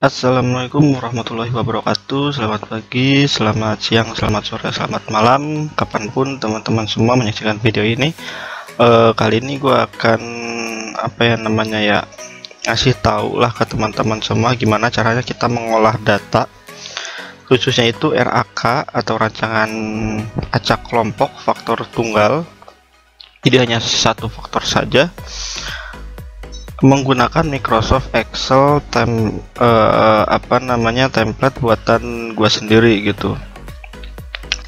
Assalamualaikum warahmatullahi wabarakatuh. Selamat pagi, selamat siang, selamat sore, selamat malam, kapanpun teman-teman semua menyaksikan video ini. Kali ini gue akan ngasih tahu lah ke teman-teman semua gimana caranya kita mengolah data, khususnya itu RAK atau rancangan acak kelompok faktor tunggal. Jadi hanya satu faktor saja, menggunakan Microsoft Excel template buatan gua sendiri gitu.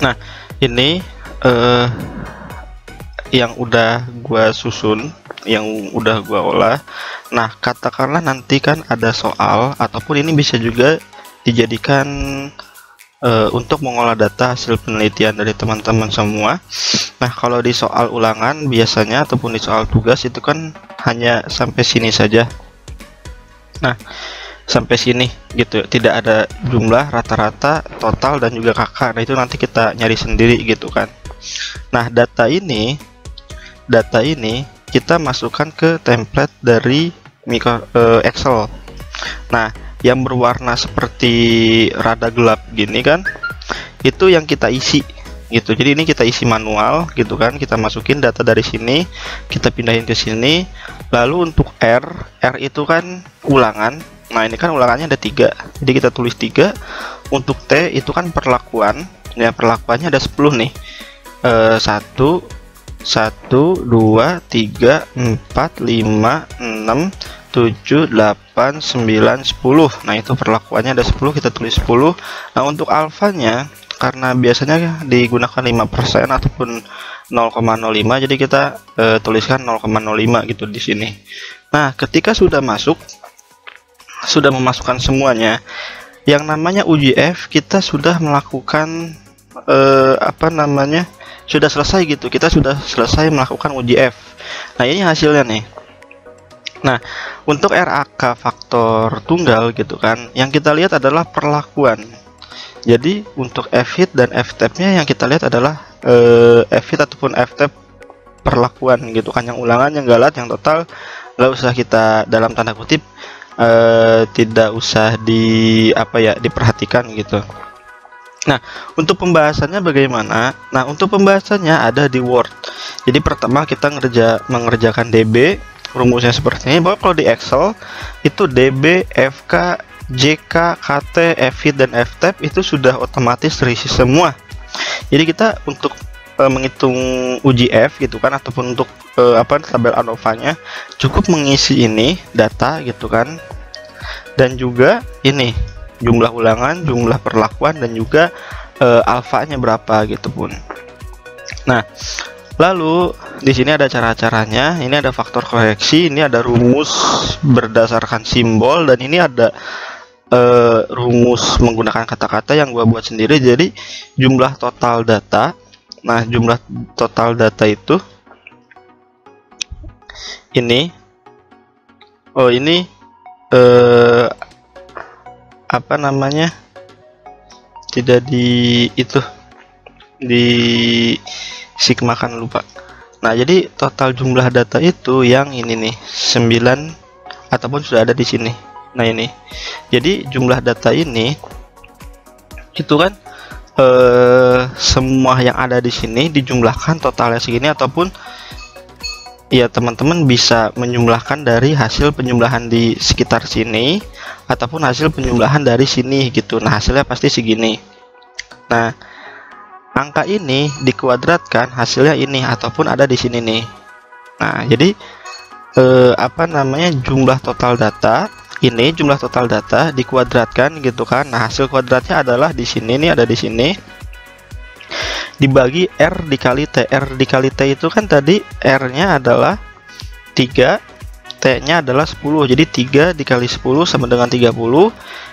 Nah, ini yang udah gua susun, yang udah gua olah. Nah, katakanlah nanti kan ada soal, ataupun ini bisa juga dijadikan untuk mengolah data hasil penelitian dari teman-teman semua. Nah, kalau di soal ulangan biasanya ataupun di soal tugas itu kan hanya sampai sini saja. Nah, sampai sini gitu, tidak ada jumlah, rata-rata, total, dan juga kakak. Nah, itu nanti kita nyari sendiri gitu kan. Nah, data ini kita masukkan ke template dari Excel. Nah, yang berwarna seperti rada gelap gini kan, itu yang kita isi gitu. Jadi ini kita isi manual gitu kan, kita masukin data dari sini, kita pindahin ke sini. Lalu untuk R itu kan ulangan. Nah, ini kan ulangannya ada 3, jadi kita tulis 3. Untuk T itu kan perlakuan, ya perlakuannya ada 10 nih. 1 2 3 4 5 6 7 8 9 10. Nah, itu perlakuannya ada 10, kita tulis 10. Nah, untuk alfanya karena biasanya digunakan 5% ataupun 0,05, jadi kita tuliskan 0,05 gitu di sini. Nah, ketika sudah memasukkan semuanya, yang namanya UJF kita sudah melakukan sudah selesai gitu. Kita sudah selesai melakukan UJF. Nah, ini hasilnya nih. Nah, untuk RAK faktor tunggal gitu kan, yang kita lihat adalah perlakuan. Jadi untuk FHIT dan FTEP-nya yang kita lihat adalah FHIT ataupun FTEP perlakuan gitu kan. Yang ulangan, yang galat, yang total nggak usah kita dalam tanda kutip tidak usah diperhatikan gitu. Nah, untuk pembahasannya bagaimana? Nah, untuk pembahasannya ada di Word. Jadi pertama kita mengerjakan DB. Rumusnya seperti ini, bahwa kalau di Excel itu DB, FK, JK, KT, FHIT, dan FTEP itu sudah otomatis terisi semua. Jadi kita untuk menghitung UJF gitu kan, ataupun untuk tabel ANOVA-nya cukup mengisi ini data gitu kan, dan juga ini jumlah ulangan, jumlah perlakuan, dan juga alfanya berapa gitu pun. Nah, lalu di sini ada cara-caranya. Ini ada faktor koreksi, ini ada rumus berdasarkan simbol, dan ini ada rumus menggunakan kata-kata yang gua buat sendiri. Jadi jumlah total data. Nah, jumlah total data itu ini. Oh, ini tidak di sigmakan, lupa. Nah, jadi total jumlah data itu yang ini nih 9, ataupun sudah ada di sini. Nah, ini jadi jumlah data ini itu kan semua yang ada di sini dijumlahkan totalnya segini, ataupun ya teman-teman bisa menjumlahkan dari hasil penjumlahan di sekitar sini ataupun hasil penjumlahan dari sini gitu. Nah, hasilnya pasti segini. Nah, angka ini dikuadratkan, hasilnya ini, ataupun ada di sini nih. Nah, jadi jumlah total data ini, jumlah total data dikuadratkan gitu kan. Nah, hasil kuadratnya adalah di sini nih, ada di sini, dibagi R dikali T. R dikali T itu kan tadi R-nya adalah 3, T-nya adalah 10. Jadi 3 dikali 10 sama dengan 30,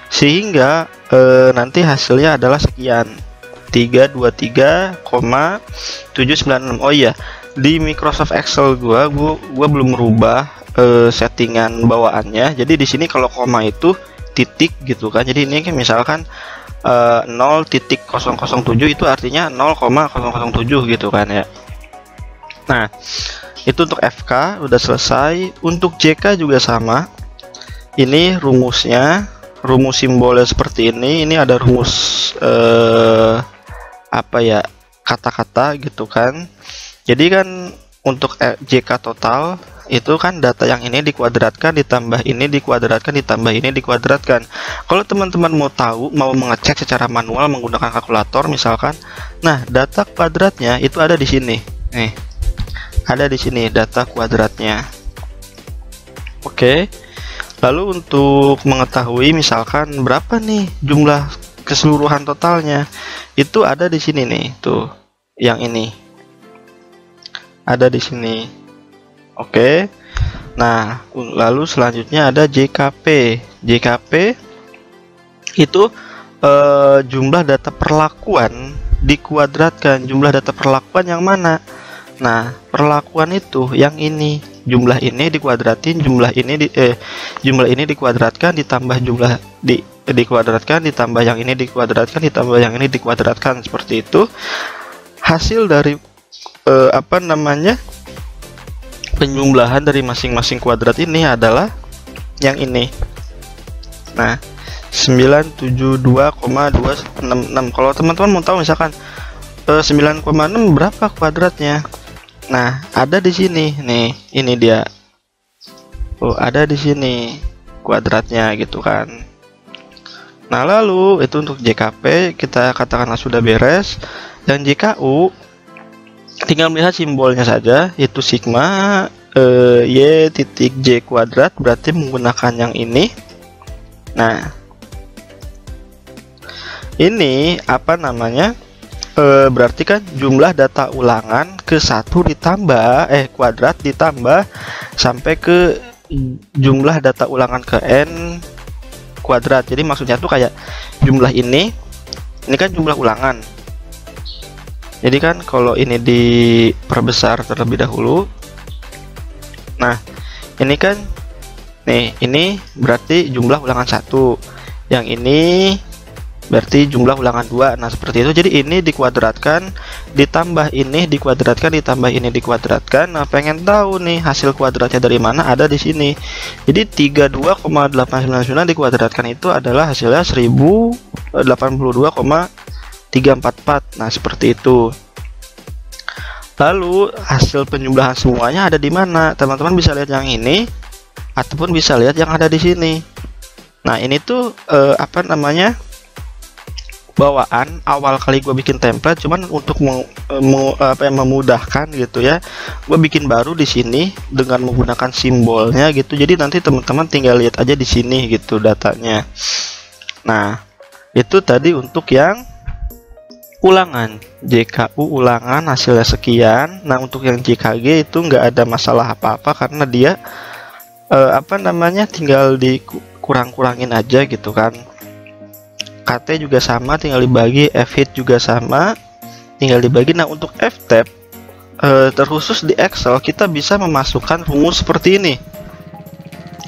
sehingga nanti hasilnya adalah sekian, 323,796. Oh iya, di Microsoft Excel gua belum merubah settingan bawaannya. Jadi di sini kalau koma itu titik gitu kan. Jadi ini kan misalkan 0.007 itu artinya 0,007 gitu kan ya. Nah, itu untuk FK udah selesai. Untuk JK juga sama. Ini rumusnya rumus simbolnya seperti ini ada rumus apa ya, kata-kata gitu kan. Jadi kan untuk JK total itu kan data yang ini dikuadratkan ditambah ini dikuadratkan ditambah ini dikuadratkan. Kalau teman-teman mau tahu, mau mengecek secara manual menggunakan kalkulator misalkan, nah data kuadratnya itu ada di sini. Nih, ada di sini data kuadratnya. Oke. Lalu untuk mengetahui misalkan berapa nih jumlah keseluruhan totalnya, itu ada di sini nih, tuh. Yang ini. Ada di sini. Oke. Nah, lalu selanjutnya ada JKP. JKP itu jumlah data perlakuan dikuadratkan. Jumlah data perlakuan yang mana? Nah, perlakuan itu yang ini. Jumlah ini dikuadratin, jumlah ini dikuadratkan ditambah jumlah dikuadratkan ditambah yang ini dikuadratkan ditambah yang ini dikuadratkan, seperti itu. Hasil dari apa namanya? Penjumlahan dari masing-masing kuadrat ini adalah yang ini. Nah, 972,266. Kalau teman-teman mau tahu misalkan 9,6 berapa kuadratnya? Nah, ada di sini nih, ini dia. Oh, ada di sini kuadratnya gitu kan. Nah, lalu itu untuk JKP kita katakanlah sudah beres. Dan JKU tinggal melihat simbolnya saja, itu sigma y titik j kuadrat, berarti menggunakan yang ini. Nah, ini apa namanya, berarti kan jumlah data ulangan ke 1 ditambah kuadrat ditambah sampai ke jumlah data ulangan ke n kuadrat. Jadi maksudnya tuh kayak jumlah ini kan jumlah ulangan. Jadi kan kalau ini diperbesar terlebih dahulu. Nah, ini kan nih, ini berarti jumlah ulangan 1. Yang ini berarti jumlah ulangan 2. Nah, seperti itu. Jadi ini dikuadratkan ditambah ini dikuadratkan ditambah ini dikuadratkan. Nah, pengen tahu nih hasil kuadratnya dari mana? Ada di sini. Jadi 32,899 dikuadratkan itu adalah hasilnya 1082,344. Nah, seperti itu. Lalu hasil penjumlahan semuanya ada di mana? Teman-teman bisa lihat yang ini ataupun bisa lihat yang ada di sini. Nah, ini tuh apa namanya? Bawaan awal kali gue bikin template, cuman untuk memudahkan gitu ya, gue bikin baru di sini dengan menggunakan simbolnya gitu. Jadi nanti teman-teman tinggal lihat aja di sini gitu datanya. Nah, itu tadi untuk yang ulangan, JKU ulangan hasilnya sekian. Nah, untuk yang JKG itu nggak ada masalah apa-apa karena dia apa namanya, tinggal dikurang-kurangin aja gitu kan. KT juga sama, tinggal dibagi. F-hit juga sama, tinggal dibagi. Nah, untuk F-tab terkhusus di Excel kita bisa memasukkan rumus seperti ini.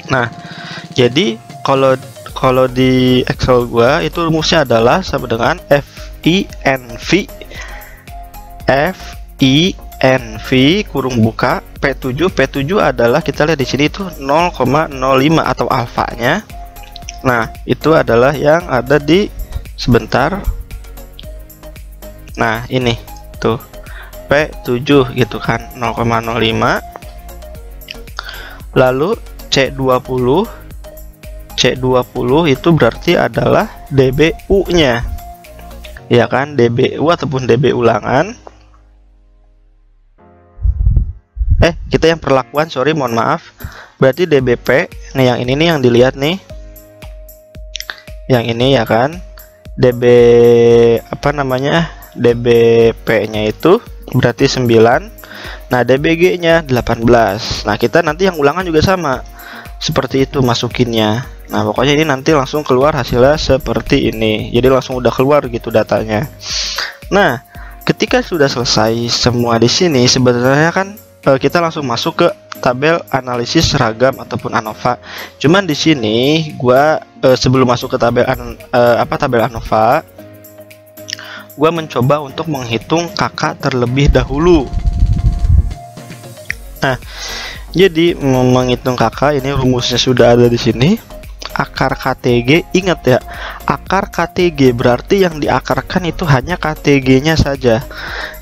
Nah, jadi kalau di Excel gua itu rumusnya adalah sama dengan FINV kurung buka P7. P7 adalah, kita lihat di sini itu 0,05 atau alfanya. Nah, itu adalah yang ada di sebentar. Nah, ini tuh P7 gitu kan, 0,05. Lalu C20 itu berarti adalah DBU-nya. Ya kan, DBU ataupun DB ulangan. Kita yang perlakuan, sorry, mohon maaf. Berarti DBP, nih yang ini nih yang dilihat nih. Yang ini ya kan, DB apa namanya, DBP-nya itu berarti 9. Nah, DBG-nya 18. Nah, kita nanti yang ulangan juga sama seperti itu masukinnya. Nah, pokoknya ini nanti langsung keluar hasilnya seperti ini. Jadi langsung udah keluar gitu datanya. Nah, ketika sudah selesai semua di sini, sebenarnya kan kita langsung masuk ke tabel analisis seragam ataupun ANOVA. Cuman di sini gua sebelum masuk ke tabel tabel ANOVA, gua mencoba untuk menghitung kakak terlebih dahulu. Nah, jadi menghitung kakak ini rumusnya sudah ada di sini. akar KTG. Ingat ya, akar KTG berarti yang diakarkan itu hanya KTG-nya saja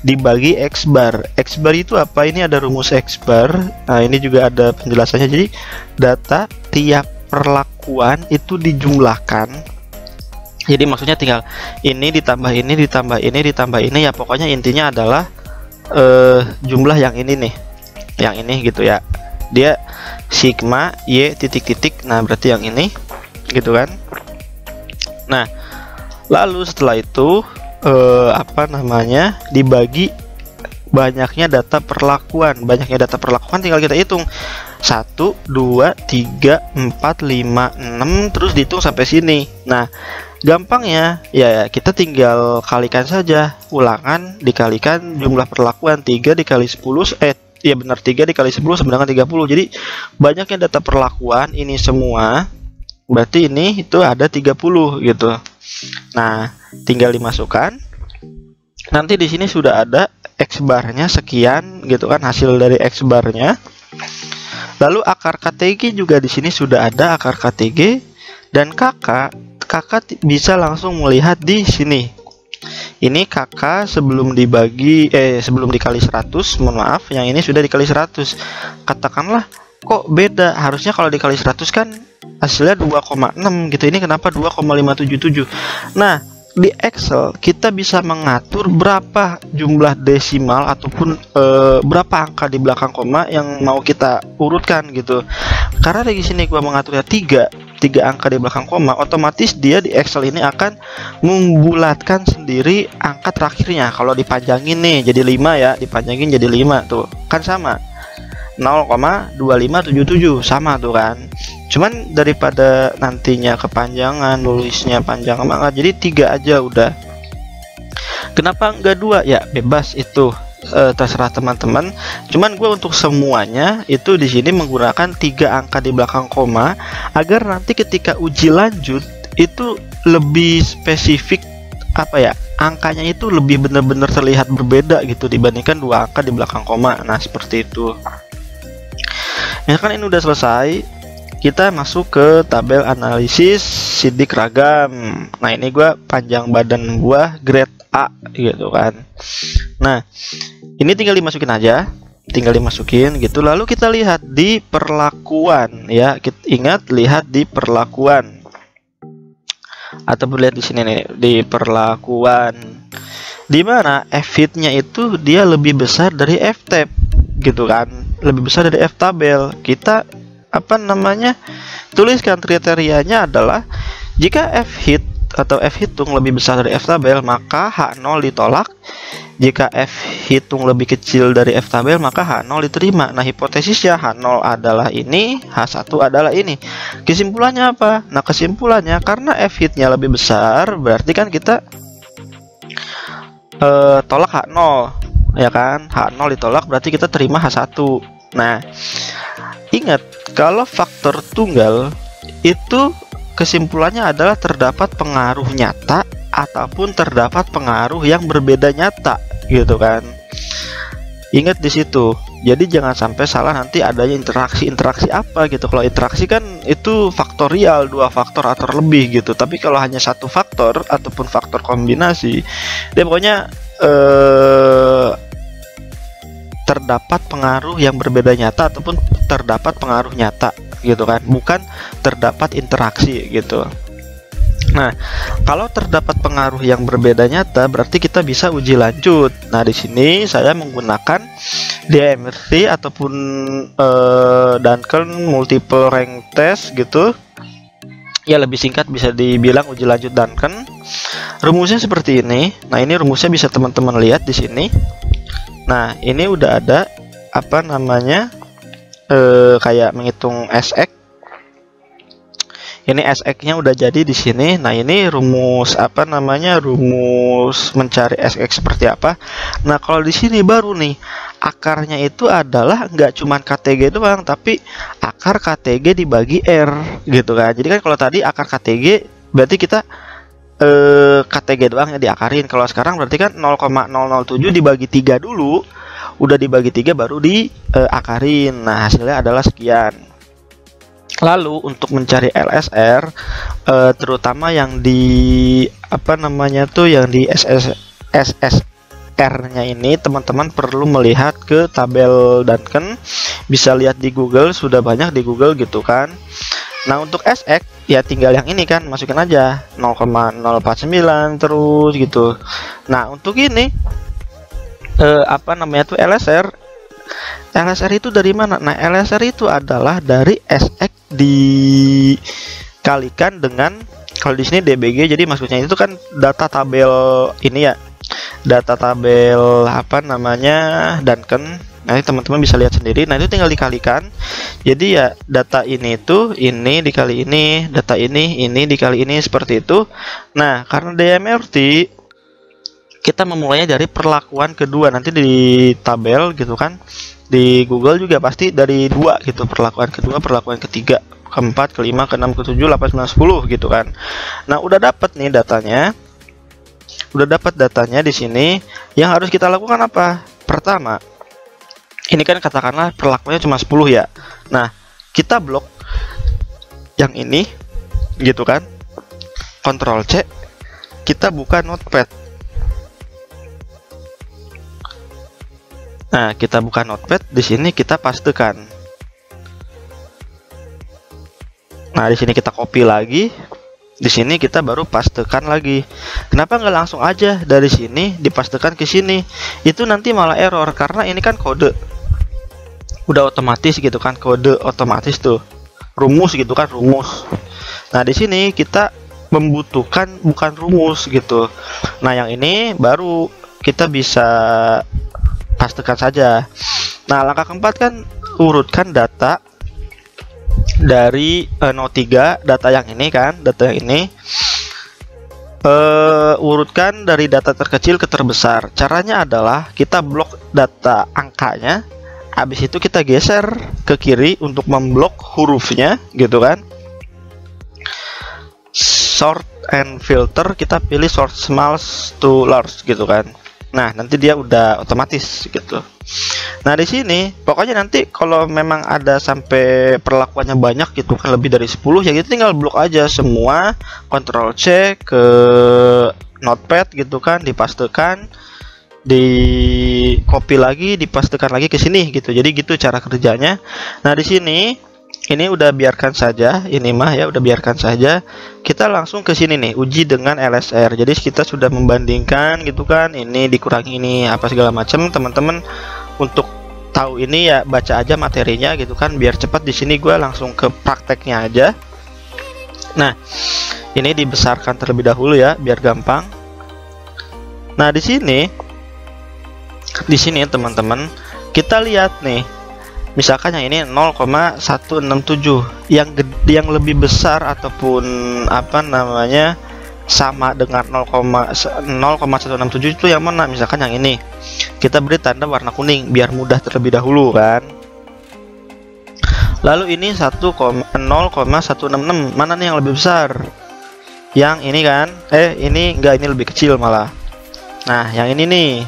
dibagi X bar. X bar itu apa? Ini ada rumus X bar. Nah, ini juga ada penjelasannya. Jadi data tiap perlakuan itu dijumlahkan. Jadi maksudnya tinggal ini ditambah ini ditambah ini ditambah ini, ya pokoknya intinya adalah jumlah yang ini nih, yang ini gitu ya. Dia sigma y titik-titik, nah berarti yang ini gitu kan. Nah lalu setelah itu dibagi banyaknya data perlakuan. Banyaknya data perlakuan tinggal kita hitung 1, 2, 3, 4, 5, 6 terus dihitung sampai sini. Nah gampangnya ya kita tinggal kalikan saja, ulangan dikalikan jumlah perlakuan. 3 dikali 10 ya benar, 3 dikali 10 sama dengan 30. Jadi banyaknya data perlakuan ini semua berarti ini itu ada 30 gitu. Nah tinggal dimasukkan, nanti di sini sudah ada X barnya sekian gitu kan, hasil dari X barnya. Lalu akar KTG juga di sini sudah ada akar KTG, dan kakak bisa langsung melihat di sini. Ini kakak sebelum dikali 100, mohon maaf, yang ini sudah dikali 100. Katakanlah kok beda, harusnya kalau dikali 100 kan hasilnya 2,6 gitu, ini kenapa 2,577. Nah di Excel kita bisa mengatur berapa jumlah desimal ataupun berapa angka di belakang koma yang mau kita urutkan gitu. Karena di sini gua mengaturnya 3 angka di belakang koma, otomatis dia di Excel ini akan membulatkan sendiri angka terakhirnya. Kalau dipanjangin nih jadi 5 ya, dipanjangin jadi 5 tuh kan sama 0,2577 sama tuh kan. Cuman daripada nantinya kepanjangan, nulisnya panjang banget, jadi 3 aja udah. Kenapa enggak 2? Ya bebas itu, terserah teman-teman. Cuman gue untuk semuanya itu di sini menggunakan 3 angka di belakang koma agar nanti ketika uji lanjut itu lebih spesifik, apa ya, angkanya itu lebih benar-benar terlihat berbeda gitu dibandingkan 2 angka di belakang koma. Nah seperti itu. Ya kan ini udah selesai, kita masuk ke tabel analisis sidik ragam. Nah ini gua panjang badan gua grade A gitu kan. Nah ini tinggal dimasukin aja, tinggal dimasukin gitu. Lalu kita lihat di perlakuan ya, kita ingat lihat di perlakuan ataupun lihat di sini nih di perlakuan, dimana F-hit-nya itu dia lebih besar dari F-tab gitu kan, lebih besar dari F-tabel. Kita tuliskan kriterianya adalah jika F-hit atau F-hitung lebih besar dari F-tabel maka H0 ditolak. Jika F-hitung lebih kecil dari F-tabel maka H0 diterima. Nah hipotesisnya H0 adalah ini, H1 adalah ini. Kesimpulannya apa? Nah kesimpulannya karena F-hitnya lebih besar berarti kan kita tolak H0 ya kan, H0 ditolak berarti kita terima H1. Nah ingat kalau faktor tunggal itu kesimpulannya adalah terdapat pengaruh nyata ataupun terdapat pengaruh yang berbeda nyata gitu kan. Ingat di situ. Jadi jangan sampai salah nanti adanya interaksi apa gitu. Kalau interaksi kan itu faktorial, 2 faktor atau lebih gitu. Tapi kalau hanya 1 faktor ataupun faktor kombinasi, dia pokoknya terdapat pengaruh yang berbeda nyata ataupun terdapat pengaruh nyata gitu kan, bukan terdapat interaksi gitu. Nah, kalau terdapat pengaruh yang berbeda nyata berarti kita bisa uji lanjut. Nah, di sini saya menggunakan DMRT ataupun Duncan multiple rank test gitu. Ya lebih singkat bisa dibilang uji lanjut Duncan. Rumusnya seperti ini. Nah, ini rumusnya bisa teman-teman lihat di sini. Nah, ini udah ada kayak menghitung SX. Ini SX-nya udah jadi di sini. Nah, ini rumus rumus mencari SX seperti apa. Nah, kalau di sini baru nih akarnya itu adalah nggak cuman KTG doang, tapi akar KTG dibagi R gitu kan. Jadi kan kalau tadi akar KTG berarti kita KTG doang yang diakarin. Kalau sekarang berarti kan 0,007 dibagi 3 dulu, udah dibagi 3 baru diakarin. Nah hasilnya adalah sekian. Lalu untuk mencari LSR, terutama yang di apa namanya tuh, yang di SSR-nya ini, teman-teman perlu melihat ke tabel Duncan. Bisa lihat di Google, sudah banyak di Google gitu kan. Nah untuk SX ya tinggal yang ini kan, masukin aja 0,049 terus gitu. Nah untuk ini apa namanya tuh LSR itu dari mana? Nah LSR itu adalah dari SX dikalikan dengan, kalau di sini DBG, jadi maksudnya itu kan data tabel ini ya, data tabel apa namanya Duncan. Nanti teman-teman bisa lihat sendiri. Nah itu tinggal dikalikan. Jadi ya data ini itu ini dikali ini, data ini dikali ini, seperti itu. Nah karena DMRT kita memulainya dari perlakuan kedua, nanti di tabel gitu kan, di Google juga pasti dari 2 gitu, perlakuan kedua, perlakuan ketiga, keempat, kelima, keenam, ketujuh, 8, 9, 10 gitu kan. Nah udah dapat nih datanya, di sini. Yang harus kita lakukan apa? Pertama, ini kan katakanlah perlakuannya cuma 10 ya. Nah, kita blok yang ini gitu kan. Ctrl C, kita buka Notepad. Nah, kita buka Notepad, di sini kita pastekan. Nah, di sini kita copy lagi. Di sini kita baru pastekan lagi. Kenapa nggak langsung aja dari sini dipastekan ke sini? Itu nanti malah error karena ini kan kode. Udah otomatis gitu kan, kode otomatis tuh. Rumus gitu kan, rumus. Nah, di sini kita membutuhkan bukan rumus gitu. Nah, yang ini baru kita bisa pastekan saja. Nah, langkah keempat kan urutkan data dari No3, data yang ini kan, data yang ini urutkan dari data terkecil ke terbesar. Caranya adalah kita blok data angkanya, habis itu kita geser ke kiri untuk memblok hurufnya gitu kan. Sort and filter, kita pilih sort small to large gitu kan. Nah, nanti dia udah otomatis gitu. Nah, di sini pokoknya nanti kalau memang ada sampai perlakuannya banyak gitu kan, lebih dari 10 ya, gitu tinggal blok aja semua, Ctrl C ke Notepad gitu kan, dipastekan, di copy lagi, dipastekan lagi ke sini gitu. Jadi gitu cara kerjanya. Nah, di sini ini udah biarkan saja, ini mah ya udah biarkan saja. Kita langsung ke sini nih, uji dengan LSR. Jadi kita sudah membandingkan gitu kan, ini dikurangi ini apa segala macam. Teman-teman untuk tahu ini ya baca aja materinya gitu kan, biar cepat. Di sini gue langsung ke prakteknya aja. Nah, ini dibesarkan terlebih dahulu ya biar gampang. Nah, di sini teman-teman kita lihat nih. Misalkan yang ini 0,167, yang lebih besar ataupun apa namanya sama dengan 0,167 itu yang mana? Misalkan yang ini, kita beri tanda warna kuning biar mudah terlebih dahulu kan. Lalu ini 0,166, mana nih yang lebih besar? Yang ini kan? Ini enggak, ini lebih kecil malah. Nah, yang ini nih,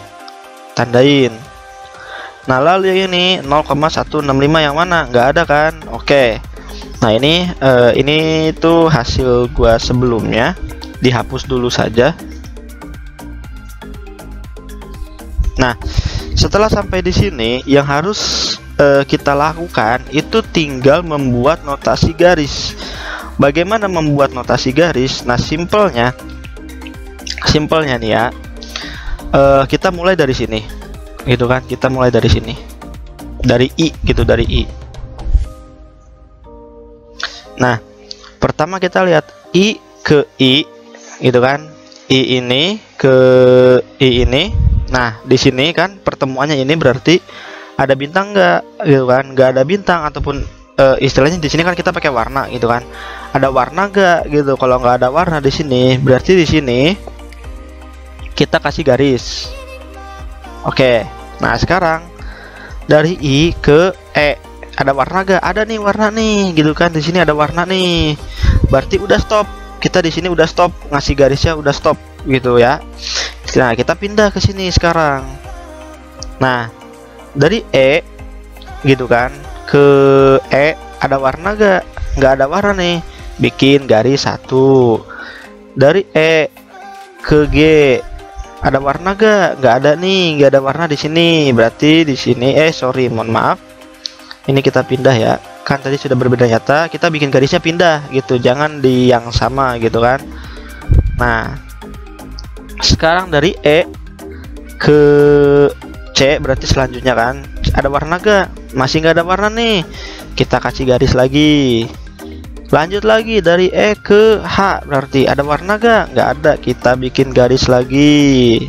tandain. Nah, lalu yang ini 0,165 yang mana? Nggak ada kan? Oke. Nah, ini tuh hasil gua sebelumnya, dihapus dulu saja. Nah, setelah sampai di sini, yang harus kita lakukan itu tinggal membuat notasi garis. Bagaimana membuat notasi garis? Nah, simpelnya nih ya, kita mulai dari sini. Gitu kan, kita mulai dari sini, dari I gitu, dari I. Nah, pertama kita lihat I ke I gitu kan, I ini ke I ini. Nah, di sini kan pertemuannya ini berarti ada bintang nggak gitu kan? Nggak ada bintang, ataupun istilahnya di sini kan kita pakai warna gitu kan, ada warna nggak gitu. Kalau nggak ada warna di sini, berarti di sini kita kasih garis. Oke, nah sekarang dari I ke E ada warna gak? Ada nih warna nih, gitu kan? Di sini ada warna nih, berarti udah stop. Kita di sini udah stop, ngasih garisnya udah stop, gitu ya. Nah, kita pindah ke sini sekarang. Nah, dari E, gitu kan, ke E ada warna gak? nggak ada warna nih, bikin garis satu. Dari E ke G ada warna nggak ada nih, nggak ada warna di sini. Berarti di sini sorry, mohon maaf, ini kita pindah ya, kan tadi sudah berbeda nyata, kita bikin garisnya pindah gitu, jangan di yang sama gitu kan. Nah sekarang dari E ke C berarti selanjutnya kan ada warna masih nggak ada warna nih, kita kasih garis lagi. Lanjut lagi dari E ke H berarti ada warna nggak ada, kita bikin garis lagi.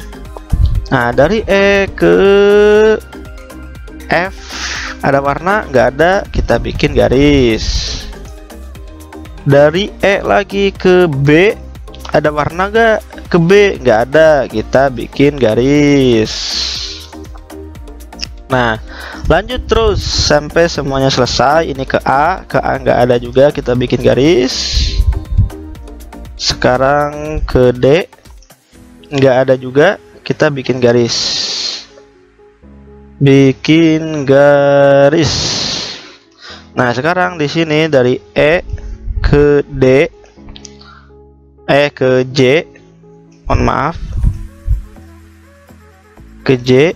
Nah dari E ke F ada warna nggak ada, kita bikin garis. Dari E lagi ke B ada warna ke B nggak ada, kita bikin garis. Nah lanjut terus sampai semuanya selesai. Ini ke A nggak ada juga, kita bikin garis. Sekarang ke D nggak ada juga, kita bikin garis. Nah sekarang di sini dari E ke D, ke J, mohon maaf, ke J.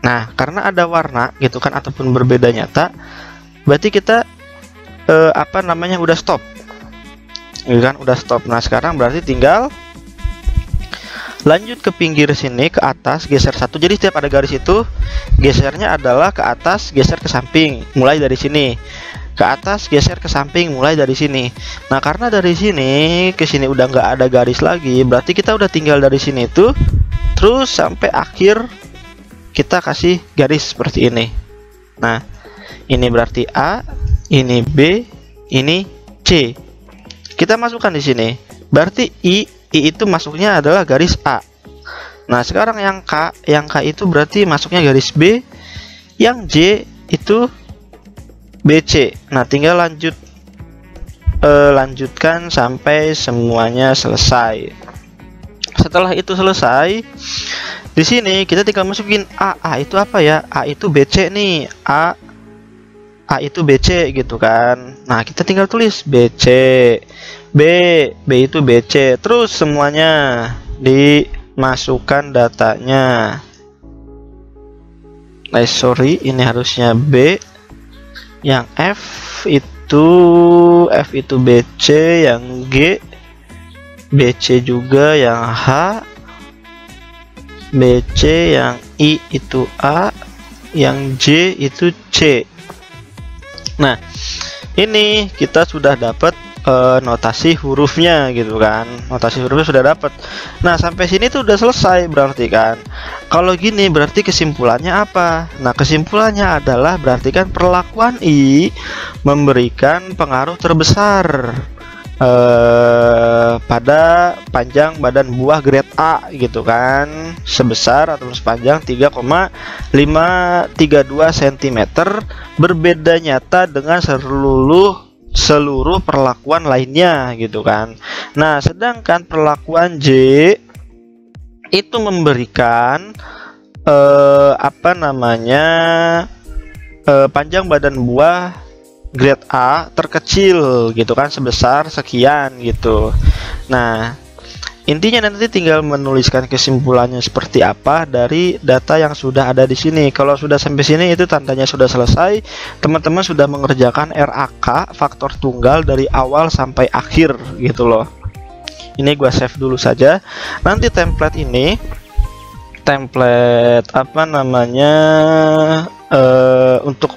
Nah karena ada warna gitu kan ataupun berbeda nyata, berarti kita udah stop gitu kan, udah stop. Nah sekarang berarti tinggal lanjut ke pinggir sini, ke atas, geser satu. Jadi setiap ada garis itu gesernya adalah ke atas, geser ke samping, mulai dari sini. Ke atas, geser ke samping, mulai dari sini. Nah karena dari sini ke sini udah nggak ada garis lagi, berarti kita udah tinggal dari sini tuh terus sampai akhir kita kasih garis seperti ini. Nah ini berarti A, ini B, ini C. Kita masukkan di sini, berarti I itu masuknya adalah garis A. Nah sekarang yang K itu berarti masuknya garis B, yang J itu BC. Nah tinggal lanjutkan sampai semuanya selesai. Setelah itu selesai, di sini kita tinggal masukin A itu apa ya? A itu BC nih. A itu BC gitu kan. Nah kita tinggal tulis BC. B itu BC. Terus semuanya dimasukkan datanya. Sorry, ini harusnya B. Yang F itu BC, yang G BC juga, yang H BC, yang I itu A, yang J itu C. Nah ini kita sudah dapat notasi hurufnya gitu kan, notasi hurufnya sudah dapat. Nah sampai sini tuh udah selesai berarti kan. Kalau gini berarti kesimpulannya apa? Nah kesimpulannya adalah berarti kan perlakuan I memberikan pengaruh terbesar pada panjang badan buah grade A gitu kan, sebesar atau sepanjang 3,532 cm, berbeda nyata dengan seluruh perlakuan lainnya gitu kan. Nah sedangkan perlakuan J itu memberikan panjang badan buah grade A terkecil gitu kan, sebesar sekian gitu. Nah intinya nanti tinggal menuliskan kesimpulannya seperti apa dari data yang sudah ada di sini. Kalau sudah sampai sini itu tandanya sudah selesai, teman-teman sudah mengerjakan RAK faktor tunggal dari awal sampai akhir gitu loh. Ini gua save dulu saja. Nanti template ini, untuk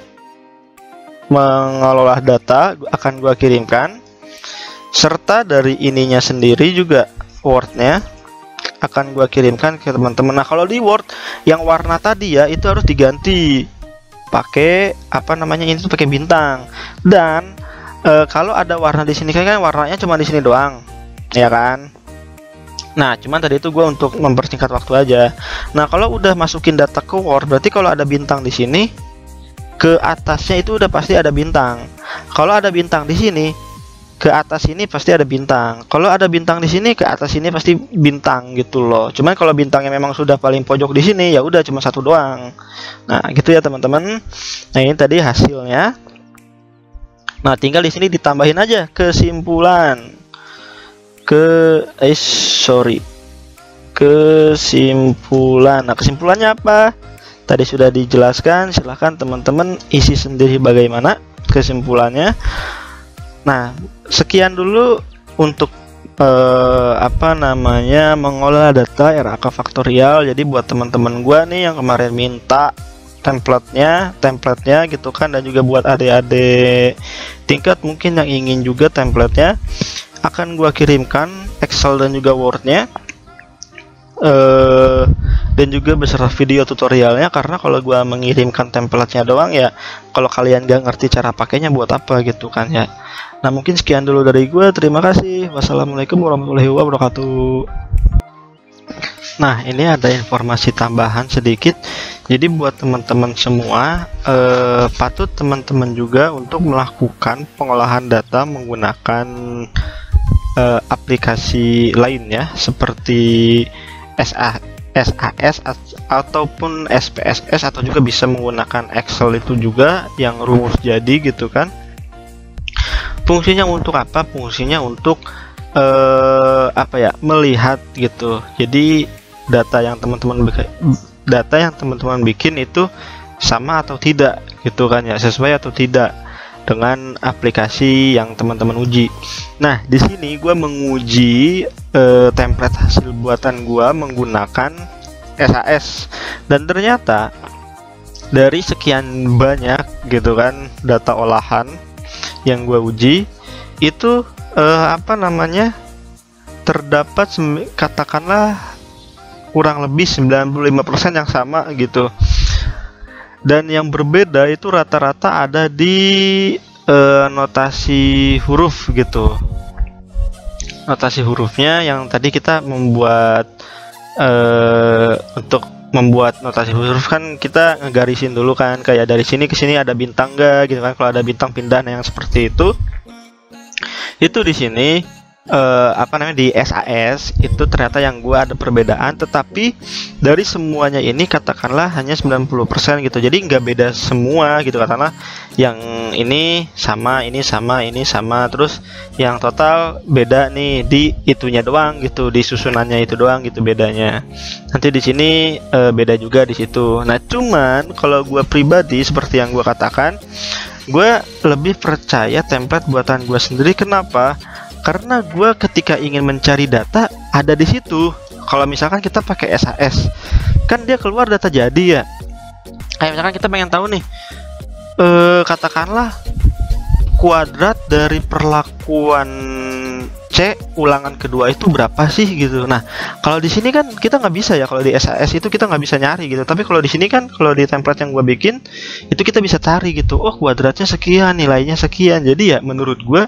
mengelola data akan gua kirimkan, serta dari ininya sendiri juga Word-nya akan gua kirimkan ke teman-teman. Nah kalau di Word yang warna tadi ya itu harus diganti pakai ini tuh pakai bintang. Dan kalau ada warna di sini kan warnanya cuma di sini doang ya kan. Nah cuman tadi itu gua untuk mempersingkat waktu aja. Nah kalau udah masukin data ke Word berarti kalau ada bintang di sini, ke atasnya itu udah pasti ada bintang. Kalau ada bintang di sini, ke atas ini pasti ada bintang. Kalau ada bintang di sini, ke atas ini pasti bintang gitu loh. Cuman kalau bintangnya memang sudah paling pojok di sini, ya udah cuma satu doang. Nah gitu ya teman-teman. Nah ini tadi hasilnya Nah, tinggal di sini ditambahin aja kesimpulan. Kesimpulan. Nah, kesimpulannya apa? Tadi sudah dijelaskan, silahkan teman-teman isi sendiri bagaimana kesimpulannya. Nah, sekian dulu untuk mengolah data RAK faktorial. Jadi buat teman-teman gua nih yang kemarin minta templatenya gitu kan, dan juga buat adik-adik tingkat mungkin yang ingin juga templatenya, akan gua kirimkan Excel dan juga Word-nya, dan juga beserta video tutorialnya. Karena kalau gua mengirimkan templatenya doang ya, kalau kalian gak ngerti cara pakainya buat apa gitu kan ya. Nah, mungkin sekian dulu dari gua, terima kasih, wassalamualaikum warahmatullahi wabarakatuh. Nah, ini ada informasi tambahan sedikit. Jadi buat teman-teman semua, patut teman-teman juga untuk melakukan pengolahan data menggunakan aplikasi lain ya, seperti SAS ataupun SPSS, atau juga bisa menggunakan Excel itu juga yang rumus jadi gitu kan. Fungsinya untuk apa? Fungsinya untuk melihat gitu. Jadi data yang teman-teman bikin itu sama atau tidak gitu kan ya, sesuai atau tidak dengan aplikasi yang teman-teman uji. Nah, di sini gue menguji template hasil buatan gue menggunakan SAS, dan ternyata dari sekian banyak gitu kan data olahan yang gue uji itu terdapat katakanlah kurang lebih 95% yang sama gitu. Dan yang berbeda itu rata-rata ada di notasi huruf gitu. Notasi hurufnya yang tadi kita membuat untuk membuat notasi huruf kan kita ngegarisin dulu kan, kayak dari sini ke sini ada bintang enggak gitu kan. Kalau ada bintang pindah, yang seperti itu di sini di SAS itu ternyata yang gua ada perbedaan, tetapi dari semuanya ini katakanlah hanya 90% gitu. Jadi nggak beda semua gitu, katakanlah yang ini sama, ini sama, ini sama, terus yang total beda nih di itunya doang gitu, di susunannya itu doang gitu bedanya. Nanti di sini beda juga di situ. Nah, cuman kalau gua pribadi seperti yang gua katakan, gue lebih percaya template buatan gue sendiri. Kenapa? Karena gue ketika ingin mencari data ada di situ. Kalau misalkan kita pakai SAS, kan dia keluar data jadi ya. Kayak misalkan kita pengen tahu nih, katakanlah kuadrat dari perlakuan C ulangan kedua itu berapa sih gitu. Nah, kalau di sini kan kita nggak bisa ya, kalau di SAS itu kita nggak bisa nyari gitu. Tapi kalau di sini kan, kalau di template yang gue bikin itu kita bisa cari gitu. Oh, kuadratnya sekian, nilainya sekian. Jadi ya menurut gue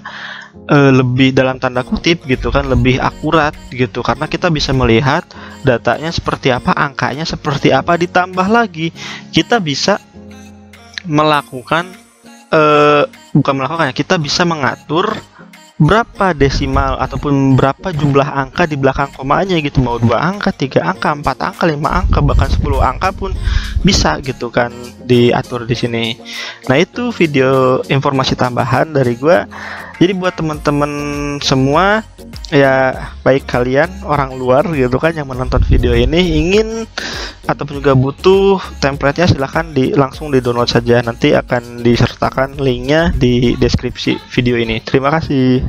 lebih dalam tanda kutip gitu kan, lebih akurat gitu, karena kita bisa melihat datanya seperti apa, angkanya seperti apa. Ditambah lagi kita bisa melakukan kita bisa mengatur berapa desimal ataupun berapa jumlah angka di belakang komanya gitu, mau 2 angka, 3 angka, 4 angka, 5 angka, bahkan 10 angka pun bisa gitu kan diatur di sini. Nah, itu video informasi tambahan dari gua. Jadi buat teman-teman semua ya, baik kalian orang luar gitu kan yang menonton video ini ingin ataupun juga butuh template-nya, silahkan langsung di download saja. Nanti akan disertakan linknya di deskripsi video ini. Terima kasih.